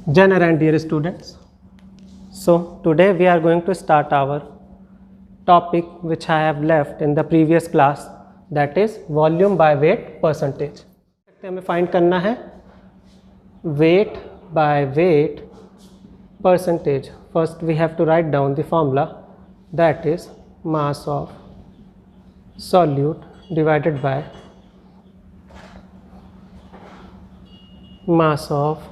Jana and dear students, so today we are going to start our topic which I have left in the previous class, that is volume by weight percentage. हमें find करना है weight by weight percentage. First we have to write down the formula, that is mass of solute divided by mass of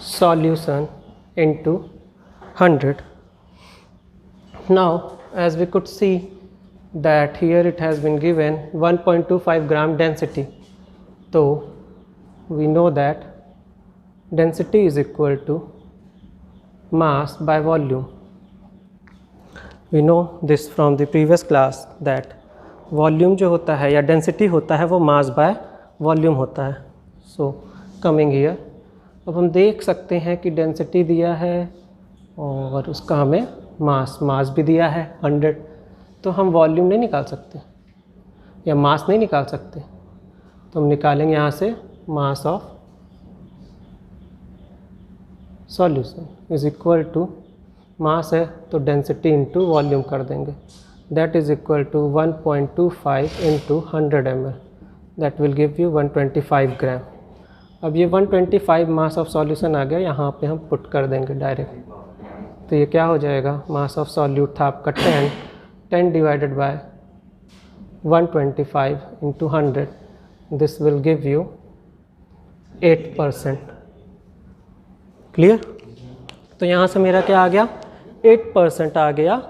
solution into 100. Now as we could see that here it has been given 1.25 gram density, so we know that density is equal to mass by volume. We know this from the previous class that volume जो होता है या density होता है वो mass by volume होता है. So coming here, अब हम देख सकते हैं कि डेंसिटी दिया है और उसका हमें मास भी दिया है 100, तो हम वॉल्यूम नहीं निकाल सकते या मास नहीं निकाल सकते, तो हम निकालेंगे यहाँ से mass of solution is equal to mass है तो डेंसिटी इंटू वॉल्यूम कर देंगे, that is equal to 1.25 into 100 ml, that will give you 125 gram. अब ये 125 मास ऑफ सॉल्यूशन आ गया, यहाँ पे हम पुट कर देंगे डायरेक्ट, तो ये क्या हो जाएगा, मास ऑफ सॉल्यूट था आपका 10 divided by 125 into 100, this will give you 8%. Clear? तो यहाँ से मेरा क्या आ गया, 8% आ गया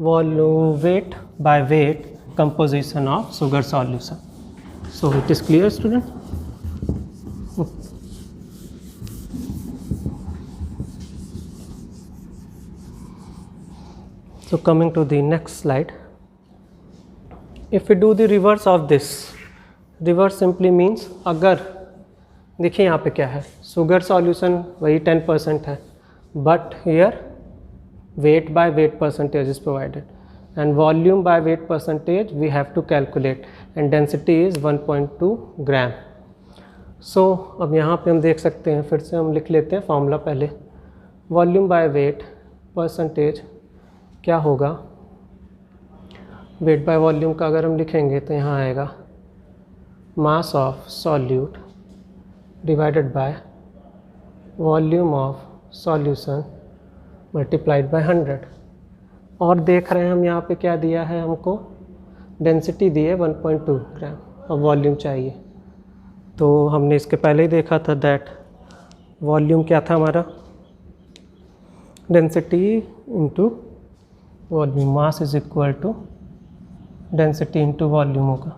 volume weight by weight composition of sugar solution. So it is clear student? So coming to the next slide, if we do the reverse of this, reverse simply means अगर देखिए यहाँ पे क्या है, शुगर सॉल्यूशन वही 10% है, but here weight by weight percentage is provided and volume by weight percentage we have to calculate and density is 1.2 gram. So अब यहाँ पे हम देख सकते हैं, फिर से हम लिख लेते हैं फॉर्मूला पहले, वॉल्यूम बाय वेट परसेंटेज क्या होगा, वेट बाय वॉल्यूम का अगर हम लिखेंगे तो यहाँ आएगा mass of solute divided by volume of solution multiplied by 100. और देख रहे हैं हम यहाँ पे क्या दिया है, हमको डेंसिटी दी है 1.2 ग्राम और वॉल्यूम चाहिए, तो हमने इसके पहले ही देखा था दैट वॉल्यूम क्या था हमारा, density into volume, mass is equal to density into volume होगा,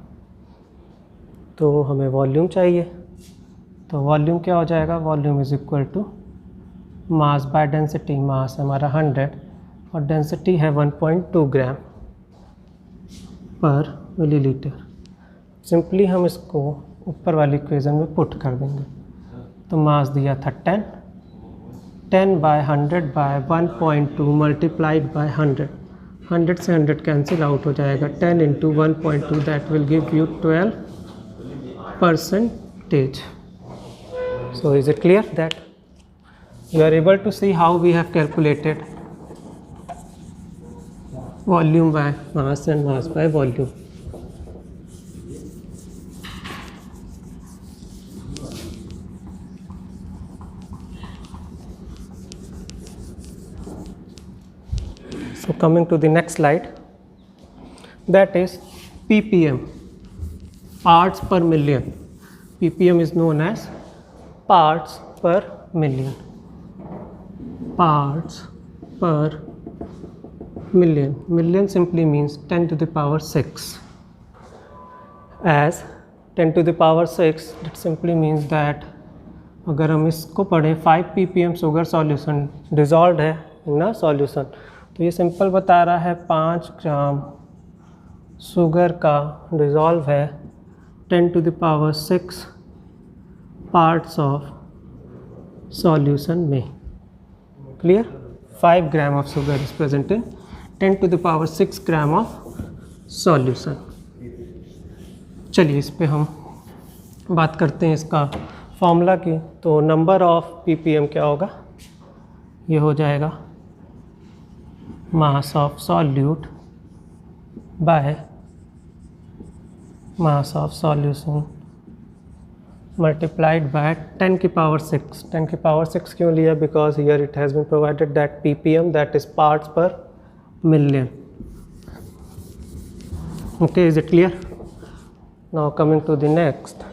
तो हमें वॉल्यूम चाहिए, तो वॉल्यूम क्या हो जाएगा, volume is equal to mass by density, mass हमारा 100 और डेंसिटी है 1.2 ग्राम पर मिलीलीटर. सिंपली हम इसको ऊपर वाली इक्वेशन में पुट कर देंगे, तो मास दिया था 10 बाय 100 बाय 1.2 मल्टीप्लाइड बाय 100, 100 से 100 कैंसिल आउट हो जाएगा, 10 into 1.2 that will give you 12%. So is it clear that you are able to see how we have calculated volume by mass and mass by volume. So coming to the next slide, that is ppm, parts per million. ppm is known as parts per million, parts per million. Million simply means 10 to the power 6. As 10 to the power 6, it simply means that अगर हम इसको पढ़ें 5 ppm sugar solution dissolve है इन a solution, तो ये simple बता रहा है 5 ग्राम शुगर का डिज़ोल्व है 10 to the power 6 parts of solution में. Clear? 5 gram of sugar is present in 10 to the power 6 gram of solution. चलिए इस पे हम बात करते हैं इसका फॉर्मूला की, तो नंबर ऑफ ppm क्या होगा, ये हो जाएगा mass of solute by mass of solution multiplied by 10 की पावर 6. 10 की पावर 6 क्यों लिया, because here it has been provided that ppm that is parts per million. Okay, is it clear? Now coming to the next,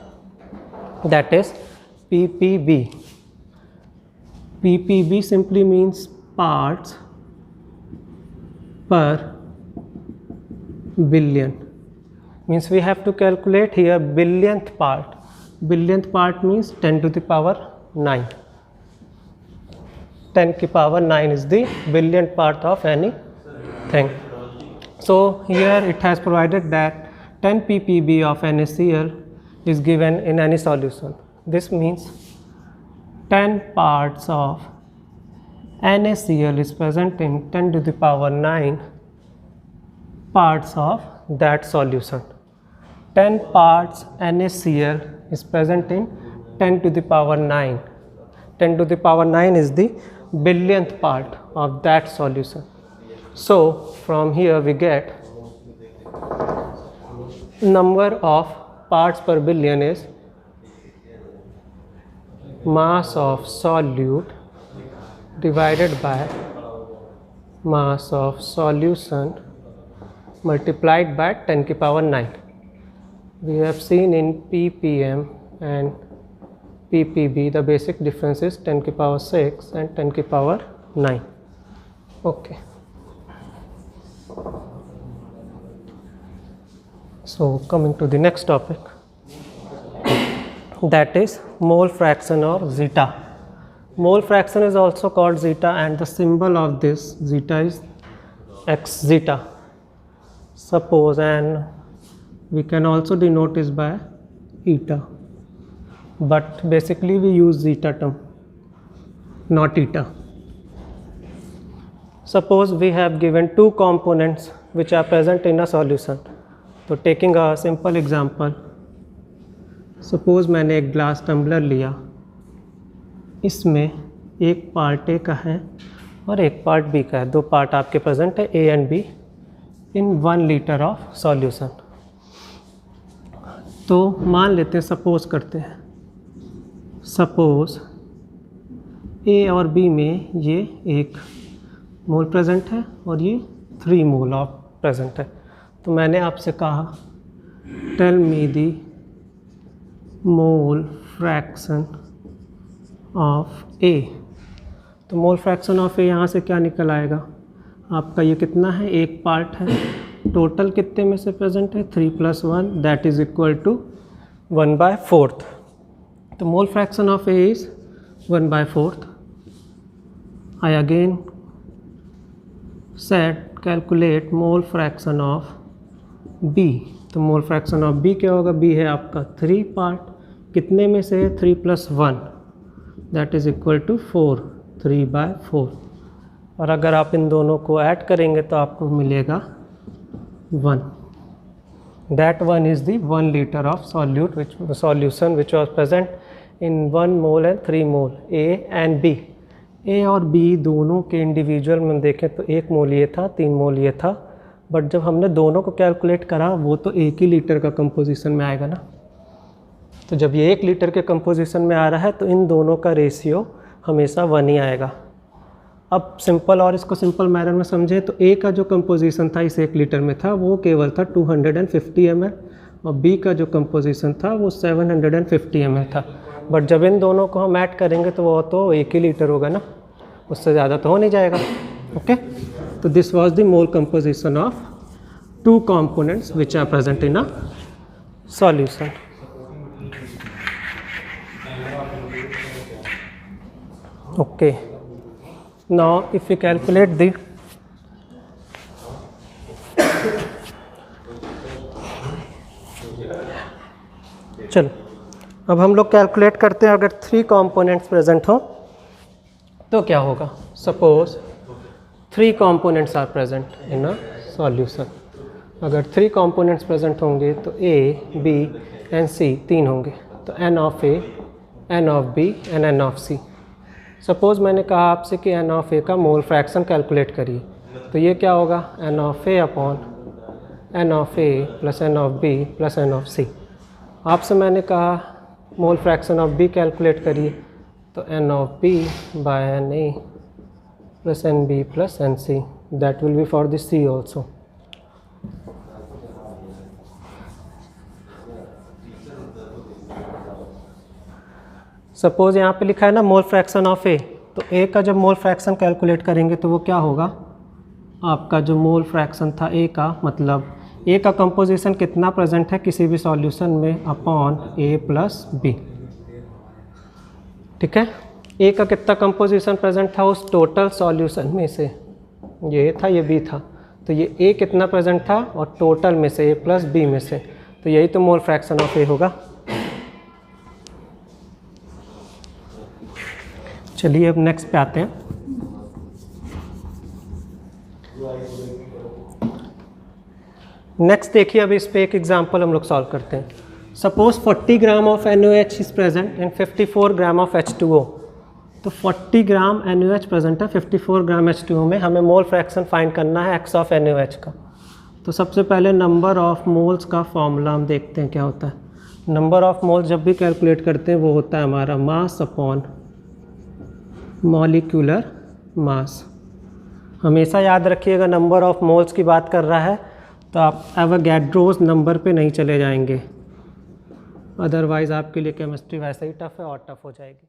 that is ppb. ppb simply means parts per billion. Means we have to calculate here billionth part. Billionth part means 10 to the power 9. 10 की power 9 is the billionth part of anything. So here it has provided that 10 ppb of NaCl is given in any solution. This means 10 parts of NaCl is present in 10 to the power 9 parts of that solution. 10 parts NaCl is present in 10 to the power 9. 10 to the power 9 is the billionth part of that solution. So from here we get number of parts per billion is mass of solute divided by mass of solution multiplied by 10 की power 9. We have seen in ppm and ppb the basic difference is 10 की power 6 and 10 की power 9. Okay. So coming to the next topic, that is mole fraction or zeta. Mole fraction is also called zeta, and the symbol of this zeta is x zeta. Suppose, and we can also denote this by eta, but basically we use zeta term, not eta. Suppose we have given two components which are present in a solution. तो taking a simple example, suppose मैंने एक glass tumbler लिया, इसमें एक part A का है और एक पार्ट बी का है. दो पार्ट आपके प्रेजेंट है A and be in 1 litre of solution. तो मान लेते हैं, सपोज़ करते हैं, सपोज़ ए और बी में ये 1 मोल प्रेजेंट है और ये 3 मोल ऑफ प्रेजेंट है. तो मैंने आपसे कहा tell me the mole fraction of A. तो मोल फ्रैक्शन ऑफ ए यहाँ से क्या निकल आएगा, आपका ये कितना है, एक पार्ट है, टोटल कितने में से प्रेजेंट है, 3 + 1 दैट इज़ इक्वल टू 1/4. तो mole fraction of A is 1/4. I again set calculate mole fraction of B. तो मोल फ्रैक्शन ऑफ B क्या होगा, B है आपका 3 पार्ट, कितने में से है, 3 + 1 दैट इज़ इक्वल टू 4, 3/4. और अगर आप इन दोनों को ऐड करेंगे तो आपको मिलेगा 1. That 1 is the 1 litre of solution which was present in 1 mole and 3 mole A and B. A और B दोनों के इंडिविजुअल में देखें तो 1 मोल ये था, 3 मोल ये था, बट जब हमने दोनों को कैलकुलेट करा वो तो 1 ही लीटर का कंपोजिशन में आएगा ना. तो जब ये 1 लीटर के कंपोजिशन में आ रहा है तो इन दोनों का रेशियो हमेशा 1 ही आएगा. अब सिंपल और इसको सिंपल मैनर में समझें तो A का जो कंपोजिशन था इस 1 लीटर में था वो केवल था 250 ml और B का जो कंपोजिशन था वो 750 ml था. बट जब इन दोनों को हम ऐड करेंगे तो वो तो 1 ही लीटर होगा ना, उससे ज़्यादा तो हो नहीं जाएगा. ओके, तो this was the mole composition of 2 components which are present in a solution. Okay, now if we calculate the चलो अब हम लोग कैलकुलेट करते हैं, अगर 3 components प्रेजेंट हो तो क्या होगा. Suppose 3 components are present in a solution. अगर 3 components प्रेजेंट होंगे तो A, B एंड C 3 होंगे. तो N of A n of b and n of c। Suppose मैंने कहा आपसे कि n ऑफ a का मोल फ्रैक्शन कैलकुलेट करिए, तो ये क्या होगा n of a upon n of a plus n of b plus n of c। आपसे मैंने कहा mole fraction of b calculate करिए, तो n of b by n a plus n b plus n c, that will be for the c also. Suppose यहाँ पे लिखा है ना मोल फ्रैक्शन ऑफ ए, तो ए का जब मोल फ्रैक्शन कैलकुलेट करेंगे तो वो क्या होगा, आपका जो मोल फ्रैक्शन था ए का, मतलब ए का कंपोजिशन कितना प्रेजेंट है किसी भी सॉल्यूशन में अपॉन ए प्लस बी। ठीक है, ए का कितना कंपोजिशन प्रेजेंट था उस टोटल सॉल्यूशन में से, ये था ये बी था, तो ये ए कितना प्रेजेंट था और टोटल में से ए प्लस बी में से, तो यही तो मोल फ्रैक्शन ऑफ ए होगा। चलिए अब नेक्स्ट पे आते हैं। नेक्स्ट देखिए, अब इस पे एक एग्जांपल हम लोग सॉल्व करते हैं। Suppose 40 gram of NaOH is present and 54 gram of H2O। तो 40 ग्राम NaOH प्रेजेंट है, 54 ग्राम H2O में, हमें मोल फ्रैक्शन फाइंड करना है X ऑफ NaOH का। तो सबसे पहले नंबर ऑफ मोल्स का फॉर्मूला हम देखते हैं क्या होता है। नंबर ऑफ मोल्स जब भी कैलकुलेट करते हैं वो होता है हमारा मास अपॉन मॉलिक्यूलर मास। हमेशा याद रखिएगा नंबर ऑफ मोल्स की बात कर रहा है तो आप एवोगैड्रोस नंबर पे नहीं चले जाएंगे, अदरवाइज़ आपके लिए केमिस्ट्री वैसे ही टफ है और टफ हो जाएगी।